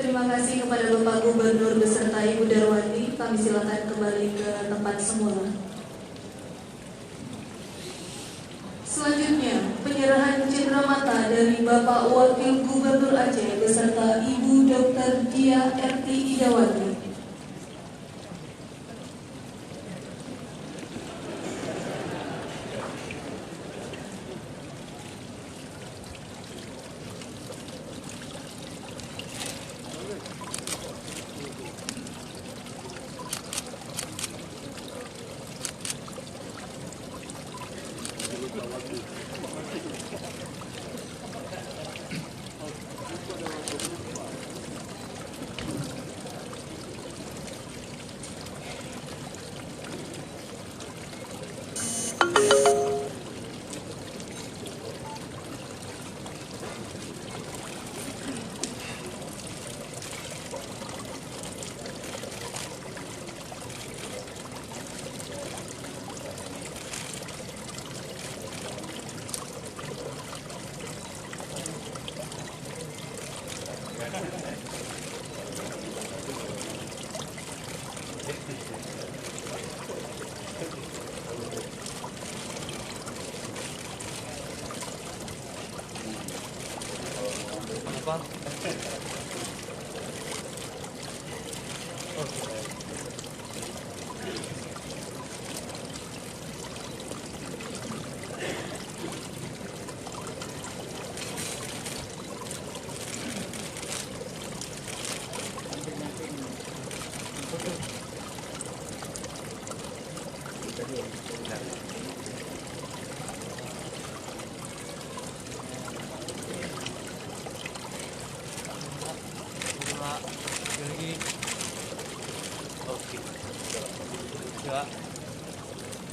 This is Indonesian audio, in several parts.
Terima kasih kepada Bapak Gubernur beserta Ibu Darwati. Kami silakan kembali ke tempat semula. Selanjutnya, penyerahan cenderamata dari Bapak Wakil Gubernur Aceh beserta Ibu Dr. Dia RT Idawati.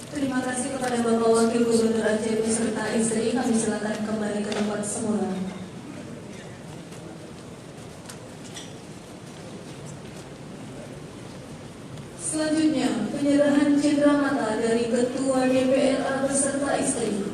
Terima kasih kepada Bapak Wakil Gubernur Aceh beserta istri. Kami silakan kembali ke tempat semula. Selanjutnya, penyerahan cenderamata dari Ketua DPRA beserta istri.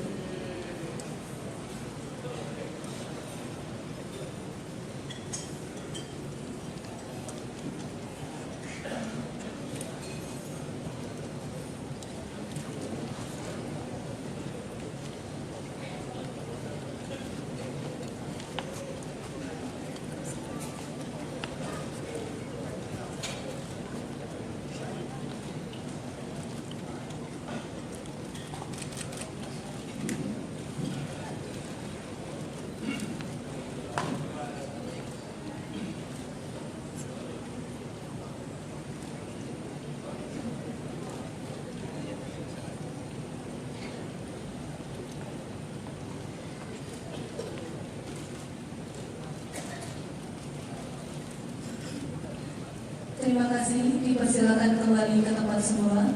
Terima kasih, dipersilakan kembali ke tempat semula.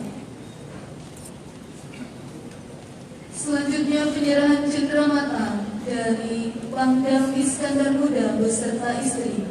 Selanjutnya penyerahan cenderamata dari Pangdam Iskandar Muda beserta istri.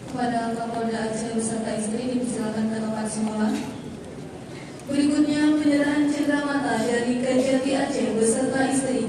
kepada Kapolda Aceh beserta istri dipersilakan ke tempat semula. Berikutnya penyerahan cendramata dari Kejati Aceh beserta istri.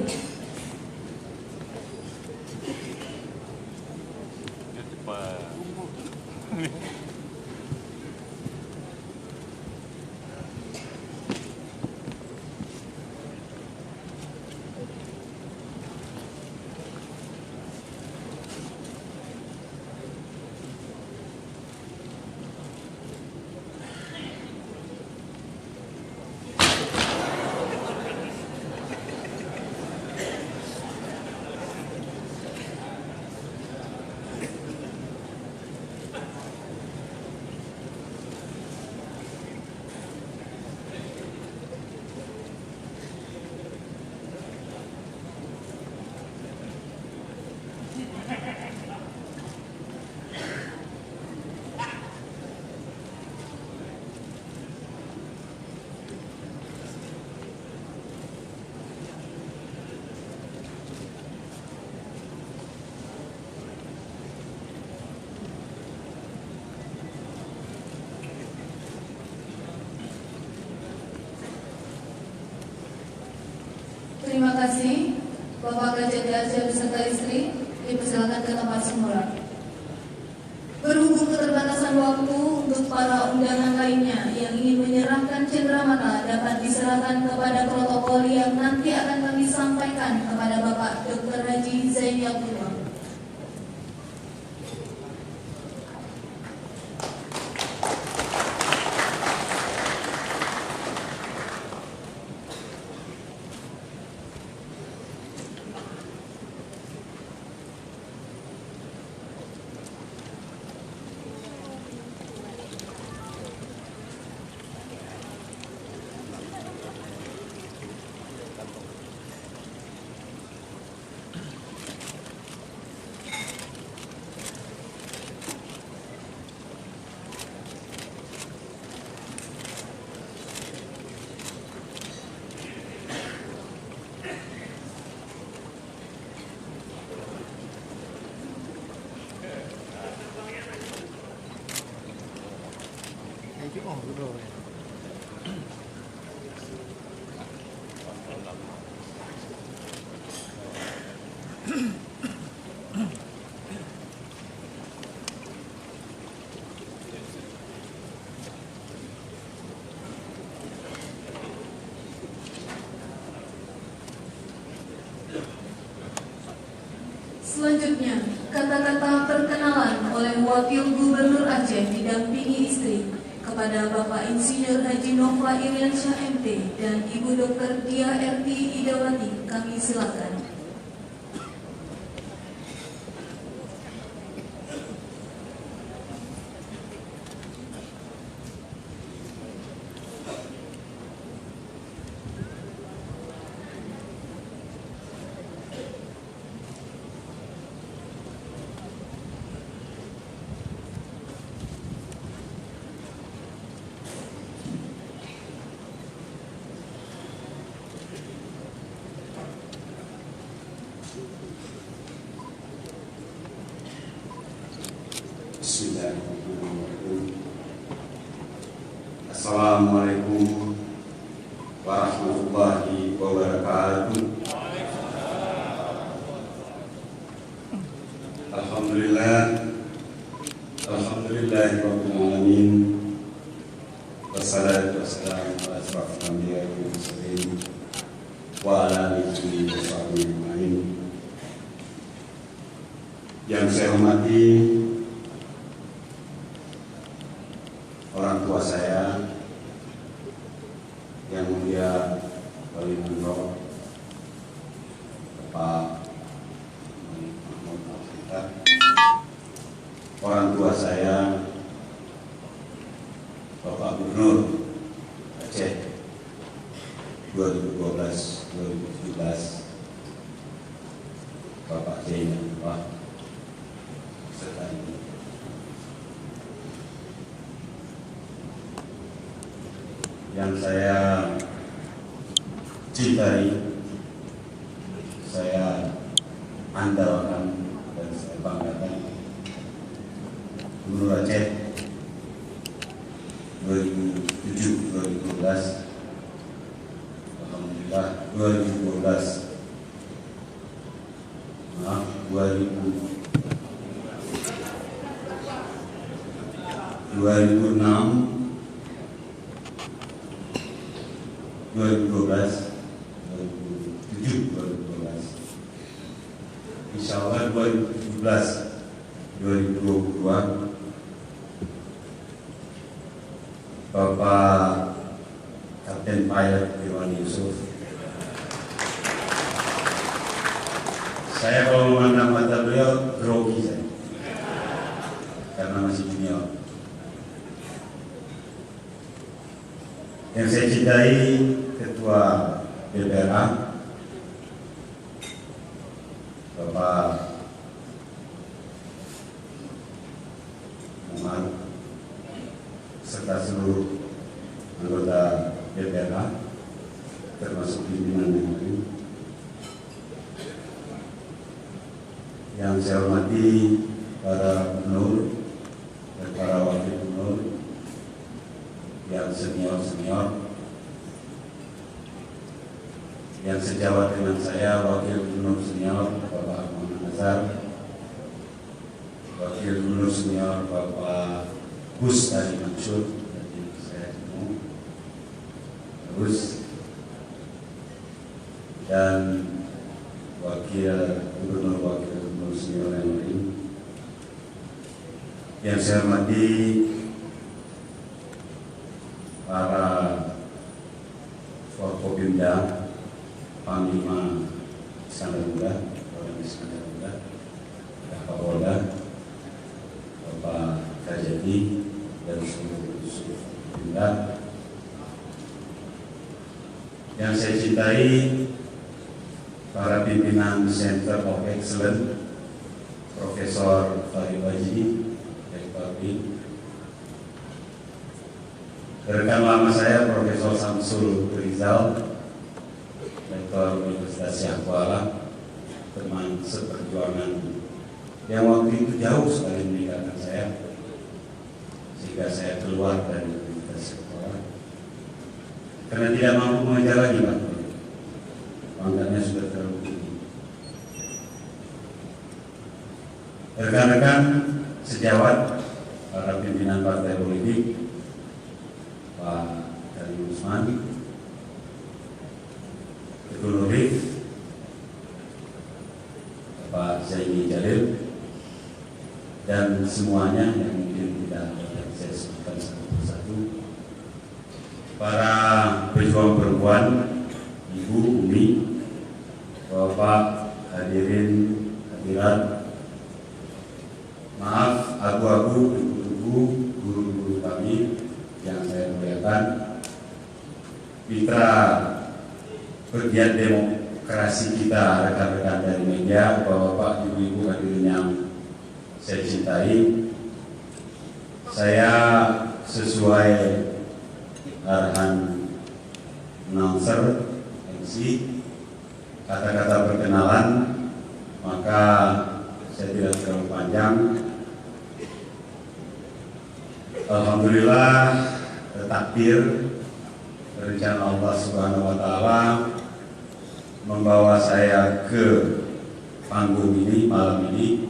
Terima kasih, Bapak Kejati Aceh beserta istri dipersilakan ke tempat semula. Berhubung keterbatasan waktu, untuk para undangan lainnya yang ingin menyerahkan cendramata dapat diserahkan kepada protokol yang nanti akan kami sampaikan kepada Bapak Dr. Haji Zaini Abdullah. Selanjutnya, kata-kata perkenalan oleh Wakil Gubernur Aceh didampingi istri kepada Bapak Insinyur Haji Nova Iriansyah MT dan Ibu Dr. Dia RT Idawati, kami silakan. Bismillahirrahmanirrahim. Assalamualaikum warahmatullahi wabarakatuh. Alhamdulillahirabbil alamin. Wassalatu wassalamu ala asyrafil anbiya'i wal mursalin wa ala alihi wa sahbihi ajma'in. Yang saya hormati orang tua saya yang mulia Wali Mandor Bapak Mahmud Al-Khitar, orang tua saya Bapak Gubernur Aceh 2012-2017, Bapak Zaini Abdullah serta ini. Yang saya cintai, saya andalkan dan saya banggakan, Gubernur Aceh 2007-2012, alhamdulillah 2012, maaf 2006, 2012, 2007, 2012, insya Allah 2017, 2022, Bapak Kapten Pilot Irwan Yusuf. Saya kalau memandang mata beliau grogi saya, karena masih junior. Yang saya cintai Ketua DPRA Bapak Muhammad serta seluruh anggota DPRA termasuk pimpinan yang lain. Yang saya hormati para gubernur dan para wakil gubernur yang senior-senior, yang sejawat dengan saya, wakil gubernur senior Bapak Muhammad Nazar, wakil gubernur senior Bapak Gus Tadi Mansur, jadi saya ketemu Gus, dan wakil gubernur senior yang lain. Yang saya hormati para Forkopimda, Panglima Iskandar Muda, Kapolda, Bapak Kajati, dan seluruh Pimda. Yang saya cintai para pimpinan Center of Excellence, Profesor Farid Wajidi, FKP, rekan lama saya Profesor Samsul Rizal, Rektor Universitas Syahkuala, teman seperjuangan yang waktu itu jauh sekali meninggalkan saya, sehingga saya keluar dari Universitas Syahkuala karena tidak mampu mengajar lagi, Pak. Pangkatnya sudah terlalu tinggi. Rekan-rekan sejawat, para pimpinan partai politik, Pak Karim Usman, Ketua Nurif, Pak Zaini Jalil, dan semuanya yang mungkin tidak dapat saya sebutkan satu persatu, para pejuang perempuan, Ibu, Umi, Bapak, hadirin, hadirat, maaf, abu-abu, ibu-ibu, guru-guru kami yang saya muliakan, mitra pegiat demokrasi kita, rekan-rekan dari media, Bapak, ibu-ibu, hadirin yang saya cintai. Saya sesuai arahan announcer MC, kata-kata perkenalan, maka saya tidak terlalu panjang. Alhamdulillah, takdir rencana Allah Subhanahu wa Ta'ala membawa saya ke panggung ini malam ini.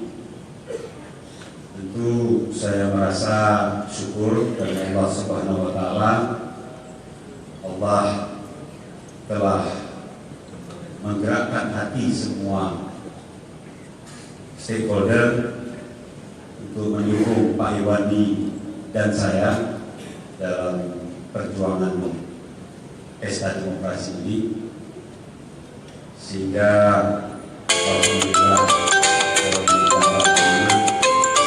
Tentu saya merasa syukur kepada Allah Subhanahu wa Ta'ala. Allah telah menggerakkan hati semua stakeholder untuk mendukung Pak Iwandi dan saya dalam perjuangan pesta demokrasi ini, sehingga alhamdulillah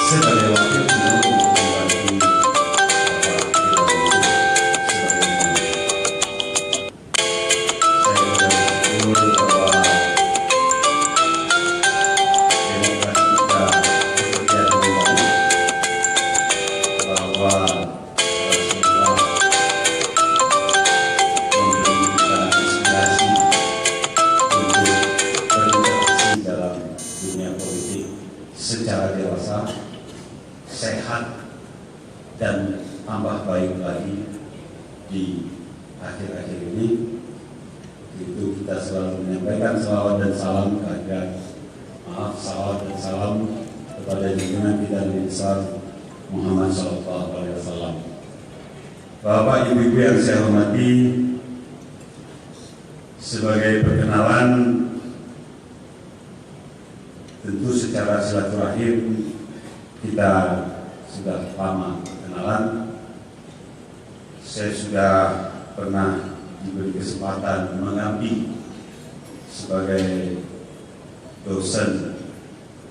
sebagai wakil gubernur Iwandi secara dewasa, sehat, dan tambah baik lagi di akhir-akhir ini. Itu kita selalu menyampaikan salawat dan salam salawat dan salam kepada junjungan kita Nabi besar Muhammad SAW. Bapak Ibu yang saya hormati, sebagai perkenalan, tentu secara silaturahim kita sudah lama kenalan. Saya sudah pernah diberi kesempatan mengabdi sebagai dosen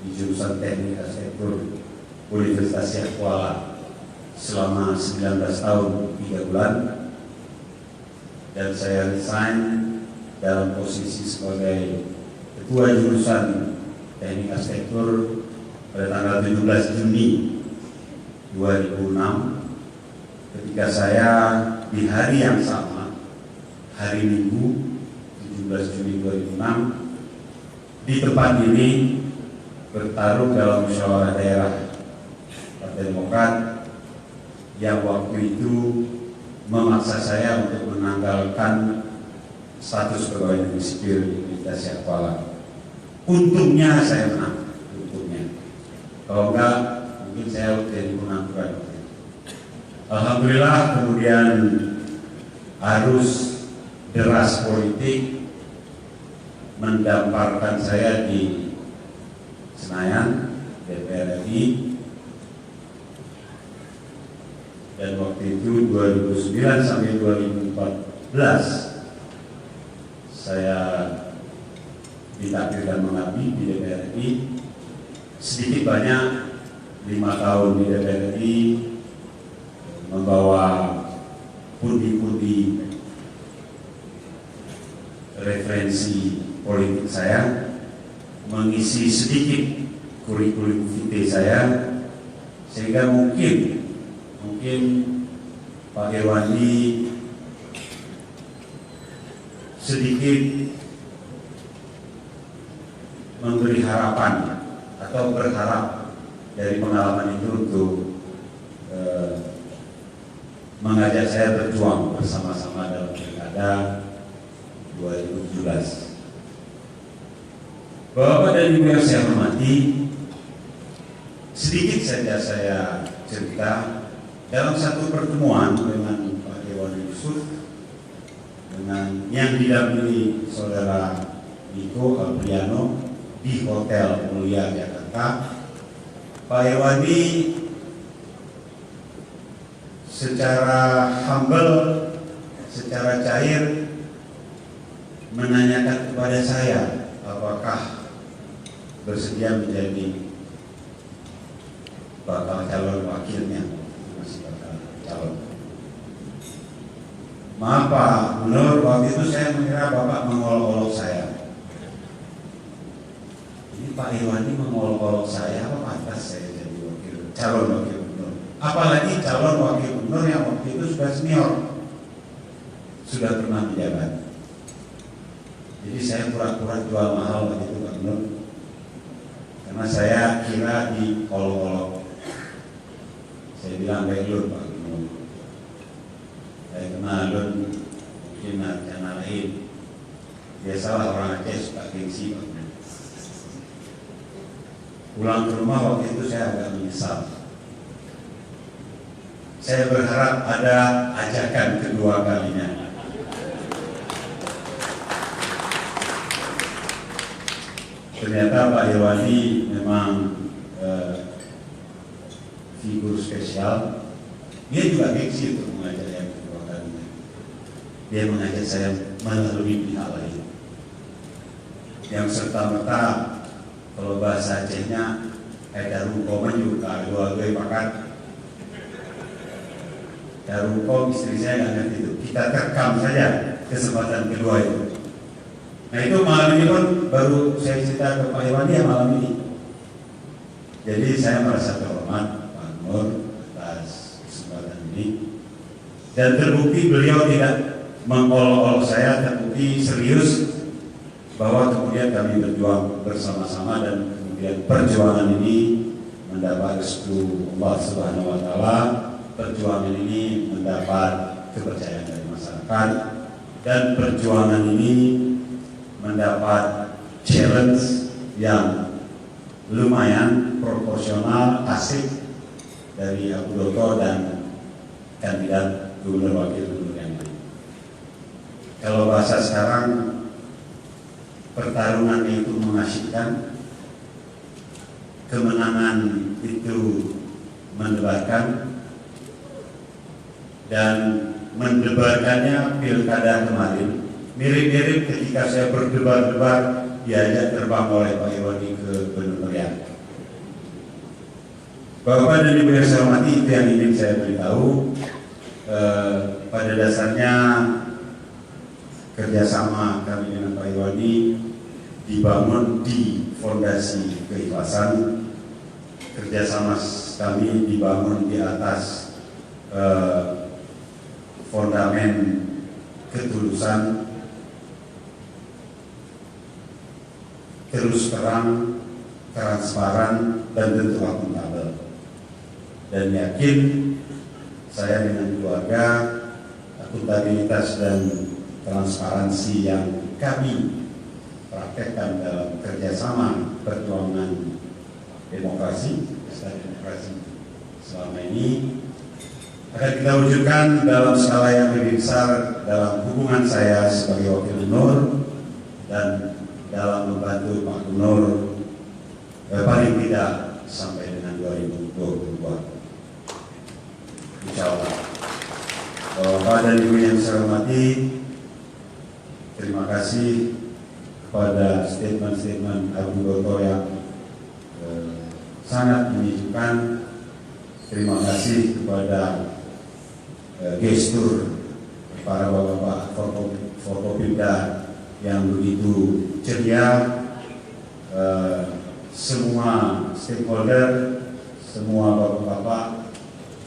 di jurusan Teknik Arsitektur Universitas Kuala selama 19 tahun 3 bulan, dan saya resign dalam posisi sebagai ketua jurusan Teknik Arsitektur pada tanggal 17 Juni 2006, ketika saya di hari yang sama, hari Minggu 17 Juni 2006, di tempat ini bertarung dalam musyawarah daerah Partai Demokrat yang waktu itu memaksa saya untuk menanggalkan status pegawai negeri sipil di Universitas Kuala. Untungnya saya menang, untungnya. Kalau enggak, mungkin saya jadi pengangguran. Alhamdulillah kemudian arus deras politik mendamparkan saya di Senayan, DPR RI. Dan waktu itu 2009 sampai 2014 saya ditakdirkan mengabdi di DPR RI. Sedikit banyak 5 tahun di DPR RI, membawa pundi-pundi referensi politik saya, mengisi sedikit kurikulum vitae saya, sehingga mungkin Pak Irwandi sedikit memberi harapan atau berharap dari pengalaman itu untuk mengajak saya berjuang bersama-sama dalam pilkada 2017. Bapak dan Ibu yang saya hormati, sedikit saja saya cerita. Dalam satu pertemuan dengan Pak Dewan Yusuf, dengan yang didampingi Saudara Niko Alpriano di Hotel Mulia Jakarta, Pak Irwandi secara humble, secara cair menanyakan kepada saya apakah bersedia menjadi bakal calon wakilnya. Maaf Pak Gubernur, waktu itu saya mengira Bapak mengolok-olok saya. Ini Pak Irwandi mengolok-olok saya, apa pantas saya jadi calon wakil gubernur? Apalagi calon wakil gubernur yang waktu itu sudah senior, sudah pernah menjabat. Jadi saya pura-pura jual mahal waktu itu Pak Gubernur, karena saya kira diolok-olok. Saya bilang baik Lur Pak Gubernur, saya kenal Lur mungkin rencana lain. Biasalah orang Aceh suka gengsi Pak Gubernur. Pulang ke rumah waktu itu saya agak menyesal. Saya berharap ada ajakan kedua kalinya. Ternyata Pak Irwandi memang figur spesial. Dia juga gengsi untuk mengajak yang kedua kalinya. Dia mengajak saya melalui pihak lain yang serta-merta, kalau bahasa Acehnya darukom juga dua pakat. Darukom istri saya nggak ngerti itu. Kita rekam saja kesempatan kedua itu. Nah itu malam ini pun baru saya cerita ke Pak Irwandi ya malam ini. Jadi saya merasa terhormat Pak Nur atas kesempatan ini, dan terbukti beliau tidak mengolok-olok saya, terbukti serius bahwa kemudian kami berjuang bersama-sama dan kemudian perjuangan ini mendapat restu Allah Subhanahu wa taala, perjuangan ini mendapat kepercayaan dari masyarakat dan perjuangan ini mendapat challenge yang lumayan proporsional asik dari Abu Dr. dan kandidat gubernur wakil gubernur yang lain. Kalau bahasa sekarang, pertarungan itu mengasyikkan, kemenangan itu mendebarkan, dan mendebarkannya pilkada kemarin mirip-mirip ketika saya berdebar-debar diajak terbang oleh Pak Irwandi ke Gunung Meriah. Bapak dan Ibu yang saya hormati, itu yang ingin saya beritahu. Pada dasarnya kerjasama kami dengan Pak Irwandi dibangun di fondasi keikhlasan. Kerjasama kami dibangun di atas fondamen ketulusan, terus terang, transparan, dan tentu akuntabel. Dan yakin saya dengan keluarga, akuntabilitas dan transparansi yang kami praktekkan dalam kerjasama perjuangan demokrasi, pesta demokrasi selama ini akan kita wujudkan dalam skala yang lebih besar dalam hubungan saya sebagai wakil gubernur dan dalam membantu Pak Gubernur paling tidak sampai dengan 2022. Insya Allah. Bapak dan Ibu yang saya hormati, terima kasih kepada statement-statement Abu Dr. yang sangat menyejukkan. Terima kasih kepada gestur para bapak-bapak Forkopimda yang begitu ceria. Semua stakeholder, semua bapak-bapak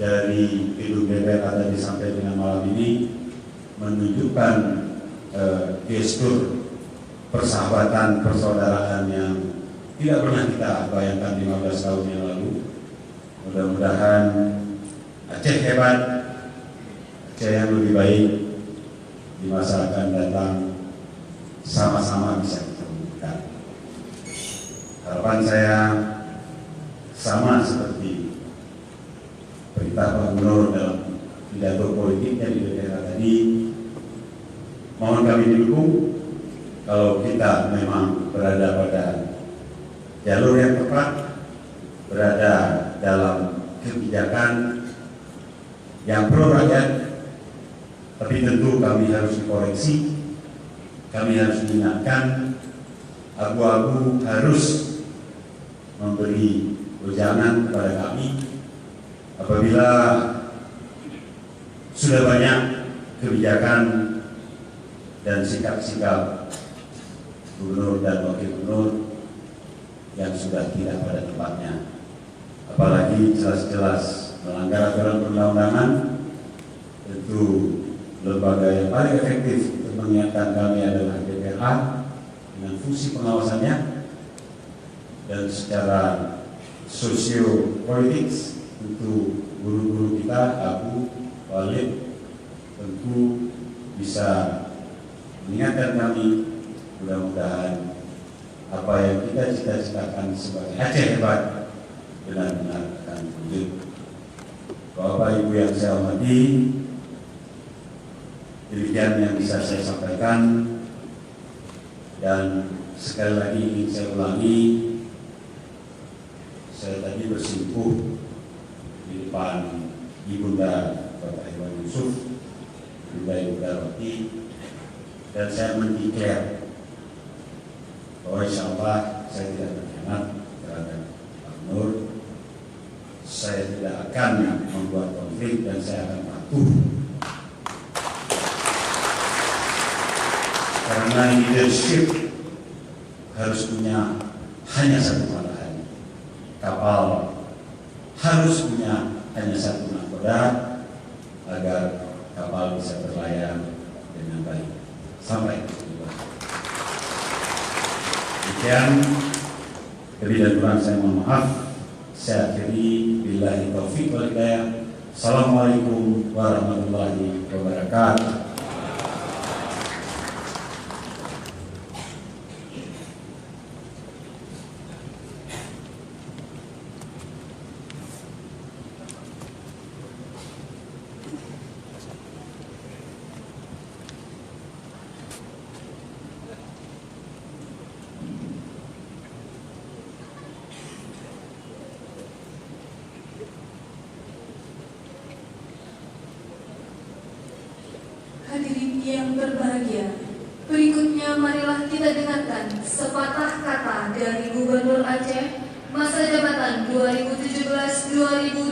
dari gedung DPR tadi sampai dengan malam ini menunjukkan gestur persahabatan, persaudaraan yang tidak pernah kita bayangkan 15 tahun yang lalu. Mudah-mudahan Aceh hebat, Aceh yang lebih baik di masa akan datang sama-sama bisa kita wujudkan. Harapan saya sama seperti perintah Pak Gubernur dalam pidato politiknya di daerah tadi. Mohon kami didukung kalau kita memang berada pada jalur yang tepat, berada dalam kebijakan yang pro rakyat, tapi tentu kami harus dikoreksi, kami harus diingatkan, abu-abu harus memberi wejangan kepada kami apabila sudah banyak kebijakan dan sikap-sikap gubernur dan wakil gubernur yang sudah tidak pada tempatnya, apalagi jelas-jelas melanggar aturan perundang-undangan. Tentu lembaga yang paling efektif untuk mengingatkan kami adalah DPR dengan fungsi pengawasannya, dan secara sosiopolitik tentu guru-guru kita, Abu, Walid tentu bisa mengingatkan kami. Mudah-mudahan apa yang kita cita-citakan sebagai Aceh hebat benar-benar akan wujud. Bapak Ibu yang saya hormati, demikian yang bisa saya sampaikan, dan sekali lagi ingin saya ulangi, saya tadi bersimpuh di depan Ibunda Bapak Iwan Yusuf, Ibunda Darwati, dan saya mendeklar bahwa insya Allah saya tidak berkhianat terhadap Pak Nur, saya tidak akan membuat konflik, dan saya akan patuh. Karena leadership harus punya hanya satu patahan, kapal harus punya hanya satu nahkoda agar kapal bisa berlayar dengan baik sampai tujuan. Demikian, lebih dan kurang saya mohon maaf. Saya akhiri billahi taufiq wal hidayah. Assalamualaikum warahmatullahi wabarakatuh. Hadirin yang berbahagia, berikutnya marilah kita dengarkan sepatah kata dari Gubernur Aceh masa jabatan 2017-2020